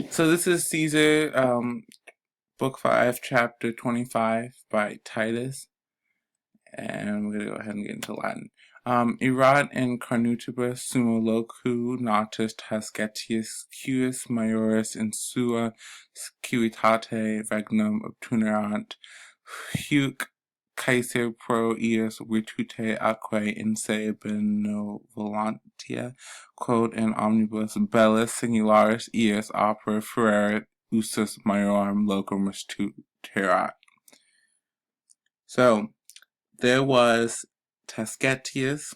So this is Caesar, book 5, chapter 25 by Titus, and we're gonna go ahead and get into Latin. Erat in carnutibus sumo locu natus Tascetius cuis majoris in sua civitate regnum obtunerant huc Caesar pro ius virtute aquae in se benevolentia, quod in omnibus bellis singularis ius opera fuerit usus maiorum locum restituerat. So there was Tascetius,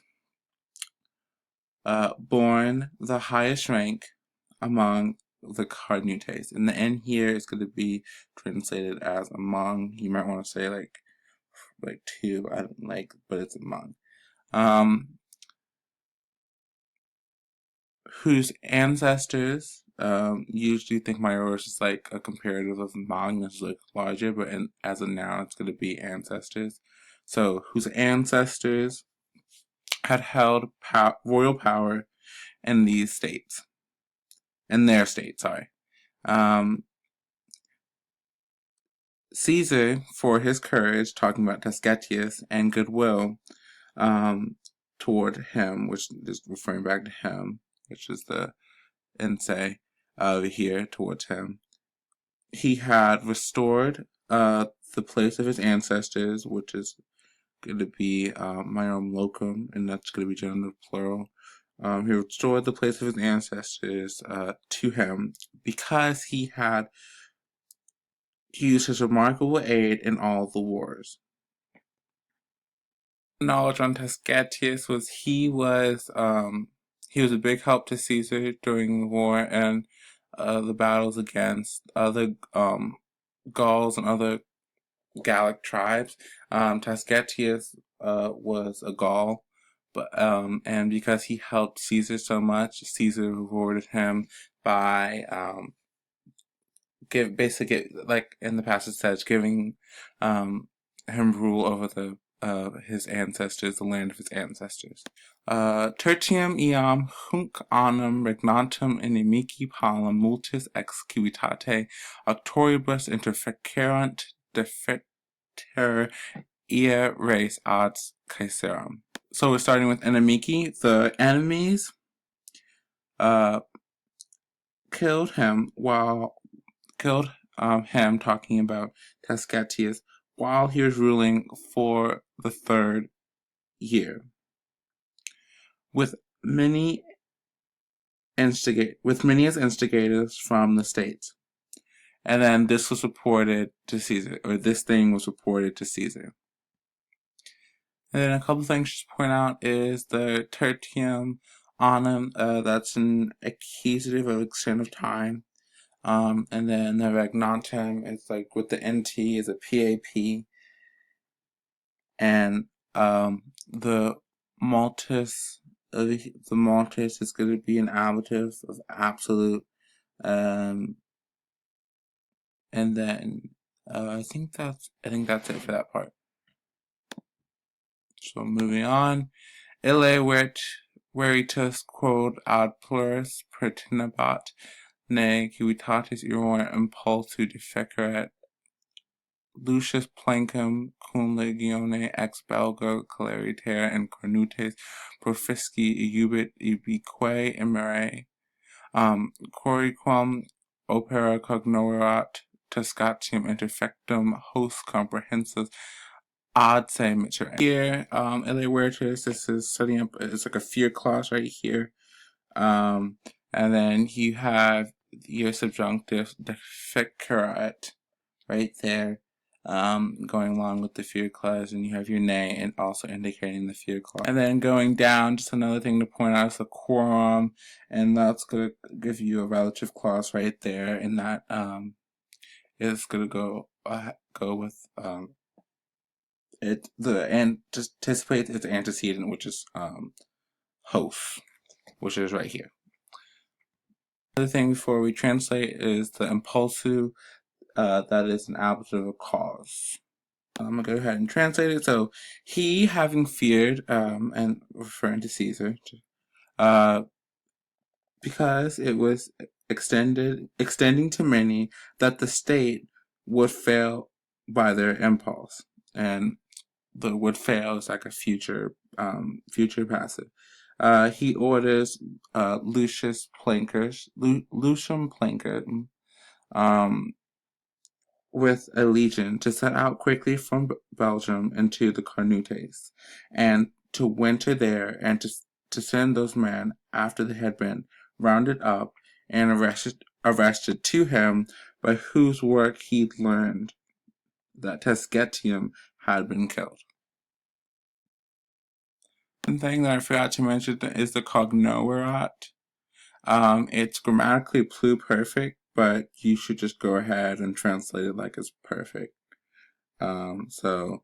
born the highest rank among the Carnutes. And the N here is going to be translated as among. You might want to say like two. I don't like, but it's among. Whose ancestors usually think Majoris is like a comparative of among, is like larger, but as a noun, it's going to be ancestors. So whose ancestors had held royal power in these states, in their state, sorry. Caesar, for his courage, talking about Tascetius, and goodwill toward him, which is referring back to him, which is the ense over here towards him. He had restored the place of his ancestors, which is going to be maiorum locum, and that's going to be genitive plural. He restored the place of his ancestors to him because he had used his remarkable aid in all the wars. Knowledge on Tascetius was he was a big help to Caesar during the war and the battles against other Gauls and other Gallic tribes. Tascetius was a Gaul, but and because he helped Caesar so much, Caesar rewarded him by basically, like in the passage says, giving him rule over the his ancestors, the land of his ancestors. Tertium iam hunc annum regnantem inimici palum multis ex civitate auctoribus interfecerunt defecter ia res ad Caesarem. So we're starting with inimici. The enemies killed him talking about Tascetius while he was ruling for the 3rd year, with many as instigators from the states. And then this was reported to Caesar, or this thing was reported to Caesar. And then a couple things to point out is the tertium annum, that's an accusative of extent of time. And then the regnantem is like with the NT is a PAP. And the Maltus is going to be an ablative of absolute. And then I think that's it for that part. So moving on. Ille veritas quod ad plurus pertinebat, ne civitatis erorum impulsu defeceret Lucius Plancum cum legione ex belga celeriter in cornutes profici iubit ibique imere quoriquam opera cognorat Tascatium interfectum host comprehensus ad se mitere. Here, Ille veritas, this is setting up, it's like a fear clause right here. And then you have your subjunctive defecerat right there. Going along with the fear clause, and you have your nay and also indicating the fear clause. And then going down, just another thing to point out is the quorum, and that's going to give you a relative clause right there, and that is going to go with just anticipate its antecedent, which is hof, which is right here. Other thing before we translate is the impulsu. That is an ablative of cause. I'm going to go ahead and translate it. So, he having feared, and referring to Caesar, because it was extending to many that the state would fail by their impulse. And the would fail is like a future passive. He orders Lucium Plancus, with a legion to set out quickly from Belgium into the Carnutes, and to winter there, and to send those men after they had been rounded up and arrested to him, by whose work he learned that Tesgetium had been killed. One thing that I forgot to mention is the cognomerate. It's grammatically pluperfect, but you should just go ahead and translate it like it's perfect. So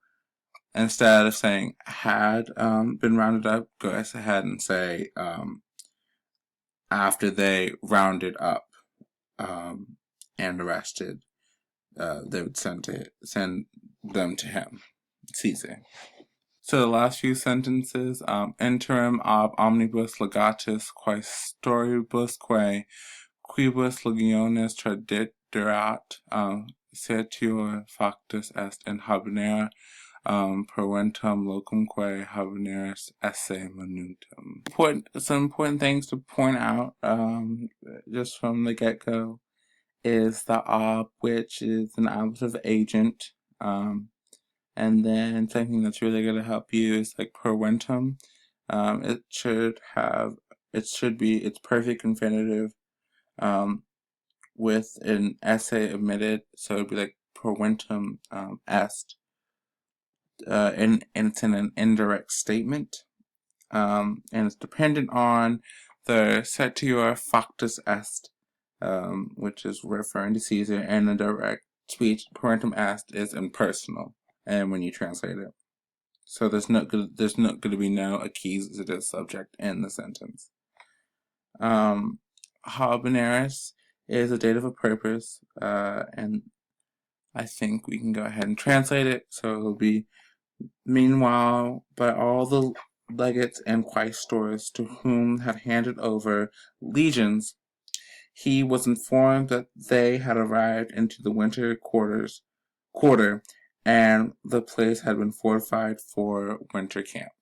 instead of saying had been rounded up, go ahead and say after they rounded up and arrested, they would send them to him, Caesar. So the last few sentences, interim ab omnibus legatus quaestoribusque quibus legiones tradiderat, certior factus est in habenera proventum locumque habeneris esse minutum. Some important things to point out just from the get-go is the ob, which is an ablative agent. And then something that's really going to help you is like proventum. It should be its perfect infinitive with an esse omitted, so it'd be like proventum est. And it's in an indirect statement. And it's dependent on the certior factus est, which is referring to Caesar, and the direct speech parentum est is impersonal, and when you translate it. So there's not going to be no accusative subject in the sentence. Habeneris is a dative of purpose, and I think we can go ahead and translate it. So it'll be, meanwhile, by all the legates and quaestors to whom had handed over legions, he was informed that they had arrived into the winter quarter, and the place had been fortified for winter camp.